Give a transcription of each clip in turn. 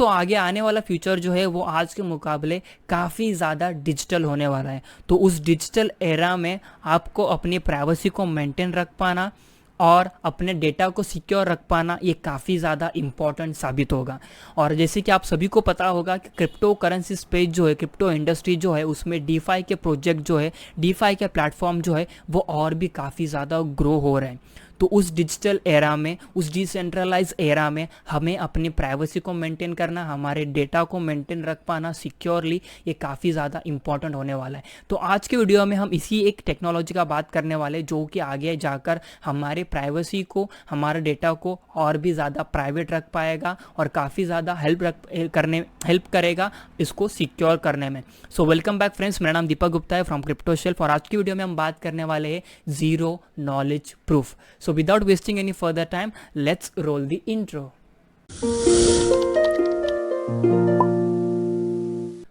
दोस्तों आगे आने वाला फ्यूचर जो है वो आज के मुकाबले काफ़ी ज़्यादा डिजिटल होने वाला है। तो उस डिजिटल एरा में आपको अपनी प्राइवेसी को मेंटेन रख पाना और अपने डेटा को सिक्योर रख पाना ये काफ़ी ज़्यादा इम्पॉर्टेंट साबित होगा। और जैसे कि आप सभी को पता होगा कि क्रिप्टो करेंसी स्पेस जो है, क्रिप्टो इंडस्ट्री जो है, उसमें डीफाई के प्रोजेक्ट जो है, डीफाई के प्लेटफॉर्म जो है वो और भी काफ़ी ज़्यादा ग्रो हो रहे हैं। तो उस डिजिटल एरा में, उस डिसेंट्रलाइज एरा में हमें अपनी प्राइवेसी को मेंटेन करना, हमारे डेटा को मेंटेन रख पाना सिक्योरली, ये काफ़ी ज़्यादा इंपॉर्टेंट होने वाला है। तो आज के वीडियो में हम इसी एक टेक्नोलॉजी का बात करने वाले जो कि आगे जाकर हमारे प्राइवेसी को, हमारे डेटा को और भी ज़्यादा प्राइवेट रख पाएगा और काफ़ी ज़्यादा हेल्प करेगा इसको सिक्योर करने में। सो वेलकम बैक फ्रेंड्स, मेरा नाम दीपक गुप्ता है फ्रॉम क्रिप्टो शेल्फ और आज की वीडियो में हम बात करने वाले हैं zero knowledge proof. So without wasting any further time, let's roll the intro.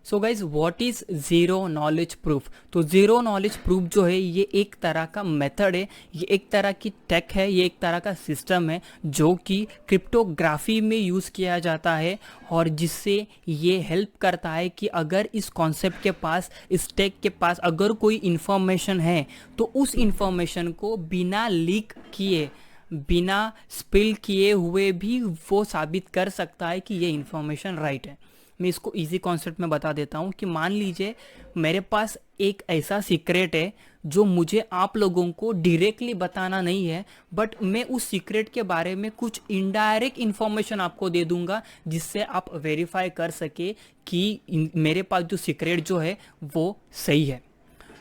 So guys what is zero knowledge proof? तो ज़ीरो नॉलेज प्रूफ जो है ये एक तरह का मेथड है, ये एक तरह की टेक है, ये एक तरह का सिस्टम है जो कि क्रिप्टोग्राफी में यूज़ किया जाता है और जिससे ये हेल्प करता है कि अगर इस कॉन्सेप्ट के पास, इस टेक के पास अगर कोई इन्फॉर्मेशन है तो उस इन्फॉर्मेशन को बिना लीक किए, बिना स्पिल किए हुए भी वो साबित कर सकता है कि ये इन्फॉर्मेशन राइट है। मैं इसको इजी कॉन्सेप्ट में बता देता हूँ कि मान लीजिए मेरे पास एक ऐसा सीक्रेट है जो मुझे आप लोगों को डायरेक्टली बताना नहीं है, बट मैं उस सीक्रेट के बारे में कुछ इनडायरेक्ट इन्फॉर्मेशन आपको दे दूंगा जिससे आप वेरीफाई कर सके कि मेरे पास जो सीक्रेट जो है वो सही है।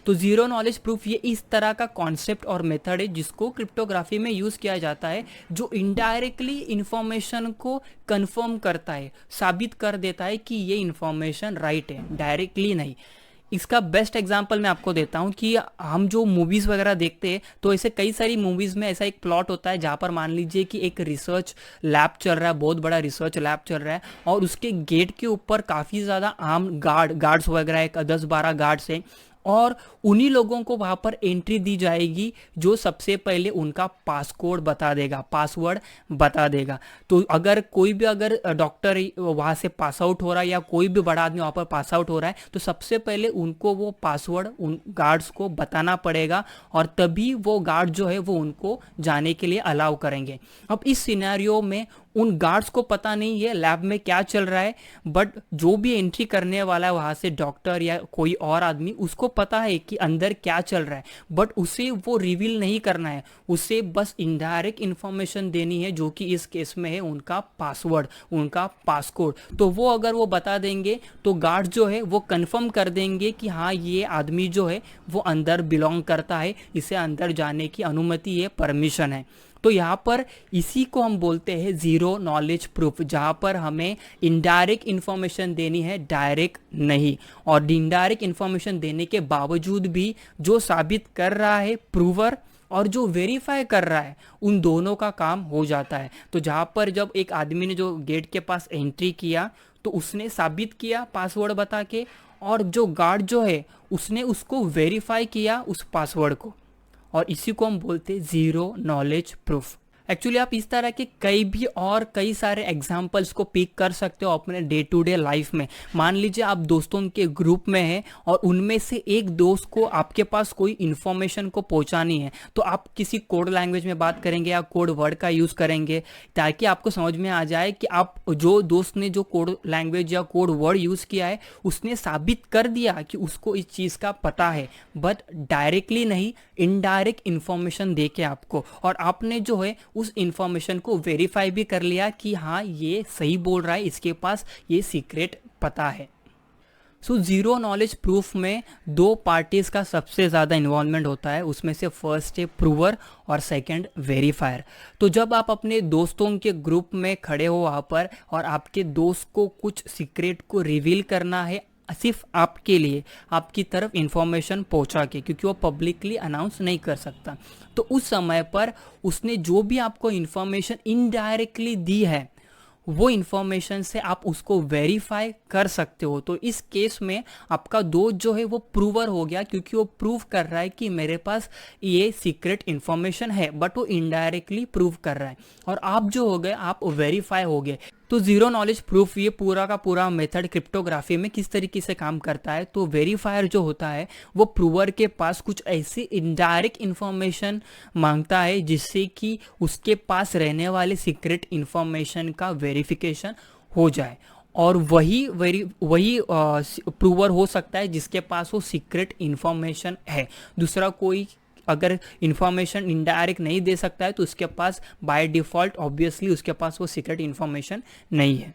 तो ज़ीरो नॉलेज प्रूफ ये इस तरह का कॉन्सेप्ट और मेथड है जिसको क्रिप्टोग्राफी में यूज़ किया जाता है, जो इनडायरेक्टली इन्फॉर्मेशन को कंफर्म करता है, साबित कर देता है कि ये इन्फॉर्मेशन राइट है, डायरेक्टली नहीं। इसका बेस्ट एग्जांपल मैं आपको देता हूँ कि हम जो मूवीज़ वगैरह देखते हैं तो ऐसे कई सारी मूवीज़ में ऐसा एक प्लॉट होता है जहाँ पर मान लीजिए कि एक रिसर्च लैब चल रहा है, बहुत बड़ा रिसर्च लैब चल रहा है और उसके गेट के ऊपर काफ़ी ज़्यादा आर्म गार्ड्स वगैरह, एक 10-12 गार्ड्स हैं और उन्हीं लोगों को वहाँ पर एंट्री दी जाएगी जो सबसे पहले उनका पासकोड बता देगा, पासवर्ड बता देगा। तो अगर कोई भी अगर डॉक्टर वहाँ से पास आउट हो रहा है या कोई भी बड़ा आदमी वहाँ पर पास आउट हो रहा है तो सबसे पहले उनको वो पासवर्ड उन गार्ड्स को बताना पड़ेगा और तभी वो गार्ड जो है वो उनको जाने के लिए अलाउ करेंगे। अब इस सिनेरियो में उन गार्ड्स को पता नहीं है लैब में क्या चल रहा है, बट जो भी एंट्री करने वाला है वहाँ से डॉक्टर या कोई और आदमी, उसको पता है कि अंदर क्या चल रहा है, बट उसे वो रिवील नहीं करना है, उसे बस इनडायरेक्ट इन्फॉर्मेशन देनी है जो कि इस केस में है उनका पासवर्ड, उनका पासकोड। तो वो अगर वो बता देंगे तो गार्ड जो है वो कंफर्म कर देंगे कि हाँ ये आदमी जो है वो अंदर बिलोंग करता है, इसे अंदर जाने की अनुमति है, परमिशन है। तो यहाँ पर इसी को हम बोलते हैं ज़ीरो नॉलेज प्रूफ, जहाँ पर हमें इनडायरेक्ट इन्फॉर्मेशन देनी है, डायरेक्ट नहीं। और इनडायरेक्ट इन्फॉर्मेशन देने के बावजूद भी जो साबित कर रहा है प्रूवर और जो वेरीफाई कर रहा है, उन दोनों का काम हो जाता है। तो जहाँ पर जब एक आदमी ने जो गेट के पास एंट्री किया तो उसने साबित किया पासवर्ड बता के, और जो गार्ड जो है उसने उसको वेरीफाई किया उस पासवर्ड को, और इसी को हम बोलते हैं ज़ीरो नॉलेज प्रूफ। एक्चुअली आप इस तरह के कई सारे एग्जाम्पल्स को पिक कर सकते हो अपने डे टू डे लाइफ में। मान लीजिए आप दोस्तों के ग्रुप में हैं और उनमें से एक दोस्त को आपके पास कोई इन्फॉर्मेशन को पहुंचानी है, तो आप किसी कोड लैंग्वेज में बात करेंगे या कोड वर्ड का यूज़ करेंगे ताकि आपको समझ में आ जाए कि आप जो दोस्त ने जो कोड लैंग्वेज या कोड वर्ड यूज़ किया है उसने साबित कर दिया कि उसको इस चीज़ का पता है, बट डायरेक्टली नहीं, इनडायरेक्ट इन्फॉर्मेशन दे के आपको, और आपने जो है उस इंफॉर्मेशन को वेरीफाई भी कर लिया कि हाँ ये सही बोल रहा है, इसके पास ये सीक्रेट पता है। सो ज़ीरो नॉलेज प्रूफ में दो पार्टीज़ का सबसे ज़्यादा इन्वॉल्वमेंट होता है, उसमें से फर्स्ट है प्रूवर और सेकंड वेरीफायर। तो जब आप अपने दोस्तों के ग्रुप में खड़े हो वहाँ पर और आपके दोस्त को कुछ सीक्रेट को रिवील करना है सिर्फ आपके लिए, आपकी तरफ इंफॉर्मेशन पहुंचा के, क्योंकि वो पब्लिकली अनाउंस नहीं कर सकता, तो उस समय पर उसने जो भी आपको इंफॉर्मेशन इनडायरेक्टली दी है वो इन्फॉर्मेशन से आप उसको वेरीफाई कर सकते हो। तो इस केस में आपका दोस्त जो है वो प्रूवर हो गया, क्योंकि वो प्रूव कर रहा है कि मेरे पास ये सीक्रेट इन्फॉर्मेशन है, बट वो इनडायरेक्टली प्रूव कर रहा है, और आप जो हो गए आप वेरीफाई हो गए। तो ज़ीरो नॉलेज प्रूफ ये पूरा का पूरा मेथड क्रिप्टोग्राफी में किस तरीके से काम करता है। तो वेरीफायर जो होता है वो प्रूवर के पास कुछ ऐसी इनडायरेक्ट इन्फॉर्मेशन मांगता है जिससे कि उसके पास रहने वाले सीक्रेट इन्फॉर्मेशन का वेरिफिकेशन हो जाए, और वही प्रूवर हो सकता है जिसके पास वो सीक्रेट इन्फॉर्मेशन है। दूसरा कोई अगर इन्फॉर्मेशन इनडायरेक्ट नहीं दे सकता है तो उसके पास बाय डिफ़ॉल्ट ऑब्वियसली उसके पास वो सीक्रेट इन्फॉर्मेशन नहीं है।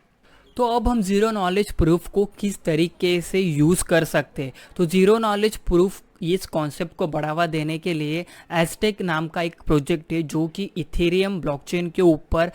तो अब हम ज़ीरो नॉलेज प्रूफ को किस तरीके से यूज़ कर सकते हैं। तो ज़ीरो नॉलेज प्रूफ इस कॉन्सेप्ट को बढ़ावा देने के लिए एज़टेक नाम का एक प्रोजेक्ट है जो कि इथेरियम ब्लॉकचेन के ऊपर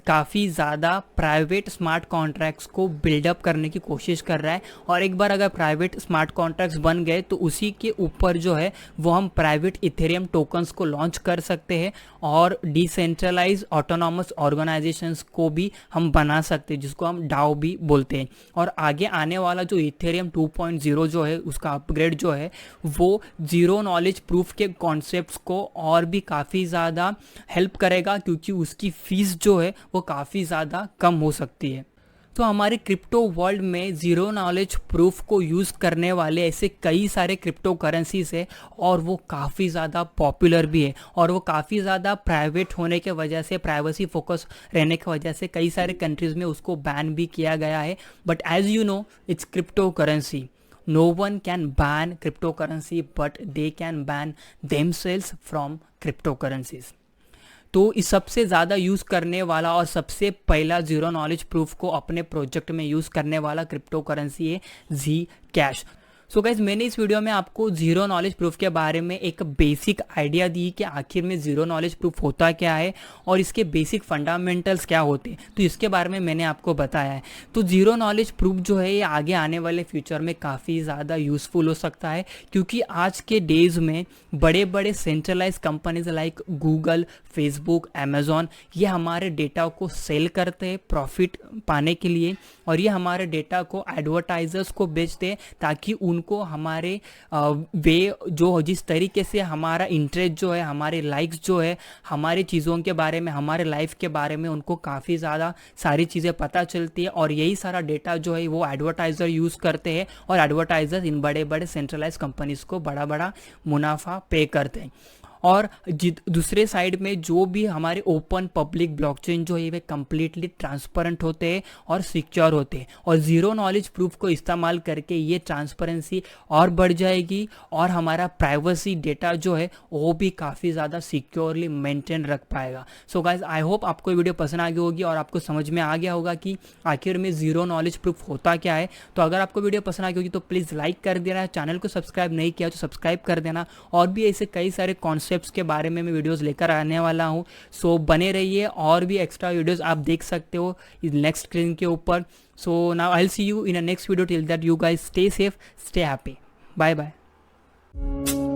काफ़ी ज़्यादा प्राइवेट स्मार्ट कॉन्ट्रैक्ट्स को बिल्डअप करने की कोशिश कर रहा है। और एक बार अगर प्राइवेट स्मार्ट कॉन्ट्रैक्ट्स बन गए तो उसी के ऊपर जो है वो हम प्राइवेट इथेरियम टोकन्स को लॉन्च कर सकते हैं और डिसेंट्रलाइज ऑटोनॉमस ऑर्गेनाइजेशंस को भी हम बना सकते हैं जिसको हम डाओ भी बोलते हैं। और आगे आने वाला जो इथेरियम 2.0 जो है उसका अपग्रेड जो है वो जीरो नॉलेज प्रूफ के कॉन्सेप्ट्स को और भी काफ़ी ज़्यादा हेल्प करेगा क्योंकि उसकी फीस जो है वो काफ़ी ज़्यादा कम हो सकती है। तो हमारे क्रिप्टो वर्ल्ड में ज़ीरो नॉलेज प्रूफ को यूज़ करने वाले ऐसे कई सारे क्रिप्टो करेंसीज है और वो काफ़ी ज़्यादा पॉपुलर भी है और वो काफ़ी ज़्यादा प्राइवेट होने के वजह से, प्राइवेसी फोकस रहने की वजह से कई सारे कंट्रीज़ में उसको बैन भी किया गया है। But as you know it's cryptocurrency, no one can ban cryptocurrency but they can ban themselves from cryptocurrencies। तो इस सबसे ज़्यादा यूज़ करने वाला और सबसे पहला ज़ीरो नॉलेज प्रूफ को अपने प्रोजेक्ट में यूज़ करने वाला क्रिप्टो करेंसी है जी कैश। सो गाइज मैंने इस वीडियो में आपको ज़ीरो नॉलेज प्रूफ के बारे में एक बेसिक आइडिया दी कि आखिर में ज़ीरो नॉलेज प्रूफ होता क्या है और इसके बेसिक फंडामेंटल्स क्या होते हैं, तो इसके बारे में मैंने आपको बताया है। तो ज़ीरो नॉलेज प्रूफ जो है ये आगे आने वाले फ्यूचर में काफ़ी ज़्यादा यूज़फुल हो सकता है क्योंकि आज के डेज़ में बड़े बड़े centralise companies like Google, Facebook, Amazon ये हमारे डेटा को सेल करते हैं प्रॉफिट पाने के लिए और ये हमारे डेटा को एडवर्टाइजर्स को बेचते हैं ताकि उनको हमारे वे जो जिस तरीके से हमारा इंटरेस्ट जो है, हमारे लाइक्स जो है, हमारी चीज़ों के बारे में, हमारे लाइफ के बारे में उनको काफ़ी ज़्यादा सारी चीज़ें पता चलती है और यही सारा डेटा जो है वो एडवर्टाइज़र यूज़ करते हैं और एडवर्टाइज़र इन बड़े बड़े सेंट्रलाइज कंपनीज़ को बड़ा बड़ा मुनाफा पे करते हैं। और दूसरे साइड में जो भी हमारे ओपन पब्लिक ब्लॉकचेन जो है वे कम्प्लीटली ट्रांसपेरेंट होते हैं और सिक्योर होते हैं और ज़ीरो नॉलेज प्रूफ को इस्तेमाल करके ये ट्रांसपेरेंसी और बढ़ जाएगी और हमारा प्राइवेसी डेटा जो है वो भी काफ़ी ज़्यादा सिक्योरली मेंटेन रख पाएगा। सो गाइज आई होप आपको ये वीडियो पसंद आ गई होगी और आपको समझ में आ गया होगा कि आखिर में ज़ीरो नॉलेज प्रूफ होता क्या है। तो अगर आपको वीडियो पसंद आ गई होगी तो प्लीज़ लाइक कर देना, चैनल को सब्सक्राइब नहीं किया तो सब्सक्राइब कर देना और भी ऐसे कई सारे कॉन्सेप्ट्स के बारे में मैं वीडियोस लेकर आने वाला हूं। सो बने रहिए और भी एक्स्ट्रा वीडियोस आप देख सकते हो नेक्स्ट स्क्रीन के ऊपर। So now I will see you in a next video. Till that you guys stay safe, stay happy, bye bye.